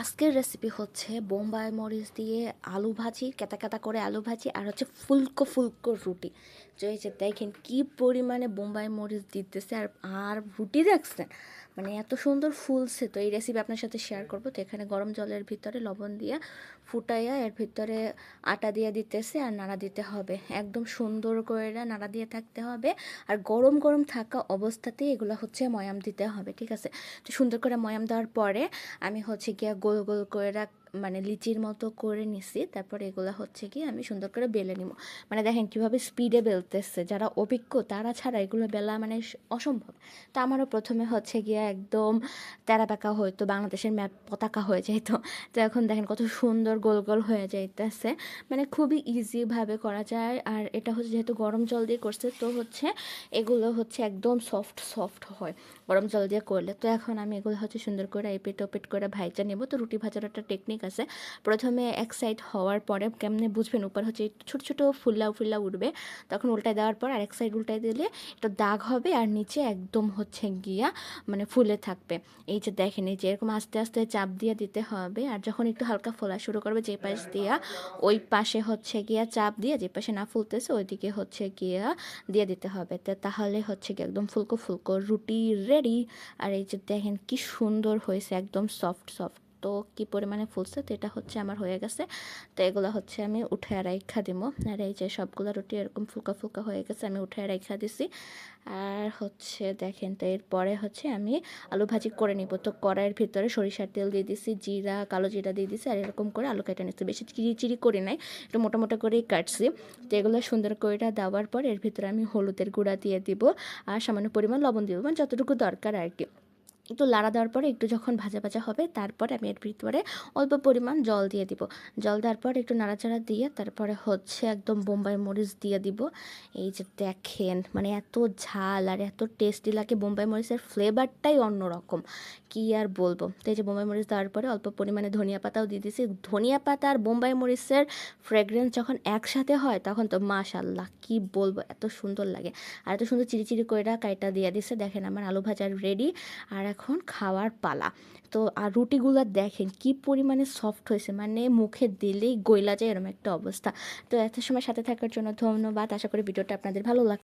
আজকের রেসিপি হচ্ছে বোম্বাই মরিচ দিয়ে আলু ভাজি, কেতা কেতা করে আলু ভাজি, আর হচ্ছে ফুলকো ফুলকো রুটি। তো এই যে দেখেন কি পরিমাণে বোম্বাই মরিচ দিতেছে, আর আর রুটি দেখছেন মানে এত সুন্দর ফুলছে। তো এই রেসিপি আপনার সাথে শেয়ার করবো। তো এখানে গরম জলের ভিতরে লবণ দিয়ে ফুটাইয়া এর ভিতরে আটা দিয়ে দিতেছে আর নাড়া দিতে হবে, একদম সুন্দর করে নাড়া দিয়ে থাকতে হবে। আর গরম গরম থাকা অবস্থাতেই এগুলো হচ্ছে ময়াম দিতে হবে, ঠিক আছে? তো সুন্দর করে ময়াম দেওয়ার পরে আমি হচ্ছে গিয়া গোল গোল করে মানে লিচির মতো করে নিছি। তারপরে এগুলো হচ্ছে কি আমি সুন্দর করে বেলে নিব। মানে দেখেন কিভাবে স্পিডে বেলতেছে, যারা অভিজ্ঞ তারা ছাড়া এগুলো বেলা মানে অসম্ভব। তো আমারও প্রথমে হচ্ছে গিয়া একদম তেরা বেঁকা হয়তো, বাংলাদেশের ম্যাপ পতাকা হয়ে যেত। তো এখন দেখেন কত সুন্দর গোল গোল হয়ে যাইতেছে, মানে খুবই ইজিভাবে করা যায়। আর এটা হচ্ছে যেহেতু গরম জল দিয়ে করছে, তো হচ্ছে এগুলো হচ্ছে একদম সফট সফট হয় গরম জল দিয়ে করলে। তো এখন আমি এগুলো হচ্ছে সুন্দর করে এপিট ওপিট করে ভাইজা নেব। তো রুটি ভাজার একটা টেকনিক আছে। প্রথমে এক সাইড হওয়ার পরে কেমনে বুঝবেন, উপর হচ্ছে ছোটো ছোটো ফুল্লা ফুল্লা উঠবে, তখন উল্টায় দেওয়ার পর আরেক সাইড উল্টায় দিলে একটু দাগ হবে, আর নিচে একদম হচ্ছে গিয়া মানে ফুলে থাকবে। এই যে দেখেন, এই যে এরকম আস্তে আস্তে চাপ দিয়ে দিতে হবে। আর যখন একটু হালকা ফোলা শুরু করবে, যে পাশ দিয়া ওই পাশে হচ্ছে গিয়া চাপ দিয়ে, যে পাশে না ফুলতেছে ওইদিকে হচ্ছে গিয়া দিয়ে দিতে হবে। তো তাহলে হচ্ছে কি একদম ফুলকো ফুলকো রুটি রেডি। আর এই যে দেখেন কি সুন্দর হয়েছে, একদম সফট সফট। তো কি পরিমাণে ফুলছে, তো এটা হচ্ছে আমার হয়ে গেছে। তো এগুলো হচ্ছে আমি উঠে রাইখা দিব। আর এই যে সবগুলো রুটি এরকম ফুলকা ফুলকা হয়ে গেছে, আমি উঠে রাইখা দিছি। আর হচ্ছে দেখেন, তো এরপরে হচ্ছে আমি আলু ভাজি করে নিব। তো কড়াইয়ের ভিতরে সরিষার তেল দিয়ে দিছি, জিরা, কালো জিরা দিয়ে দিছি, আর এরকম করে আলু কেটে নিচ্ছি। বেশি চিরি চিরি করি নাই, একটু মোটা মোটা করেই কাটছি। তো এগুলো সুন্দর করে দেওয়ার পর এর ভিতরে আমি হলুদের গুঁড়া দিয়ে দিব, আর সামান্য পরিমাণ লবণ দিব, মানে যতটুকু দরকার আর কি। একটু লাড়া দেওয়ার পরে একটু যখন ভাজা ভাজা হবে, তারপরে আমি এর ভিতরে অল্প পরিমাণ জল দিয়ে দিব। জল দেওয়ার পর একটু নাড়াচাড়া দিয়ে তারপরে হচ্ছে একদম বোম্বাই মরিচ দিয়ে দিব। এই যে দেখেন মানে এত ঝাল আর এত টেস্টি লাগে, বোম্বাই মরিচের ফ্লেভারটাই অন্যরকম, কি আর বলবো। তো এই যে বোম্বাই মরিচ দেওয়ার পরে অল্প পরিমাণে ধনিয়া পাতাও দিয়ে দিছি। ধনিয়া পাতা আর বোম্বাই মরিচের ফ্রেগরেন্স যখন একসাথে হয় তখন তো মাশাল্লাহ কি বলবো, এত সুন্দর লাগে। আর এত সুন্দর চিরি চিরি করে কাইটা দিয়ে দিছে। দেখেন আমার আলু ভাজা রেডি। আর এখন খাওয়ার পালা। তো আর রুটিগুলো দেখেন কি পরিমাণে সফট হয়েছে, মানে মুখে দিলেই গইলা যায় এরকম একটা অবস্থা। তো এত সময় সাথে থাকার জন্য ধন্যবাদ। আশা করি ভিডিওটা আপনাদের ভালো লাগবে।